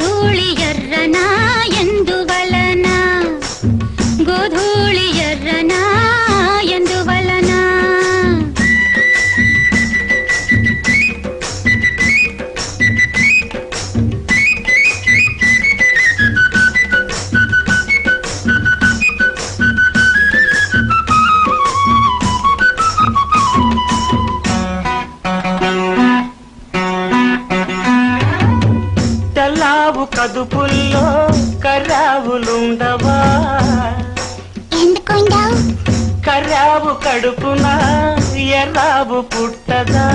గోధూళి ఎర్రనా ఎందువలన గోధూళి ఎర్రనా ఎందువలన తెల్లావు కదుపుల్లో కర్రావులుండవా ఎందుకుండవు కర్రావు కడుపున ఎర్రావు పుట్టదా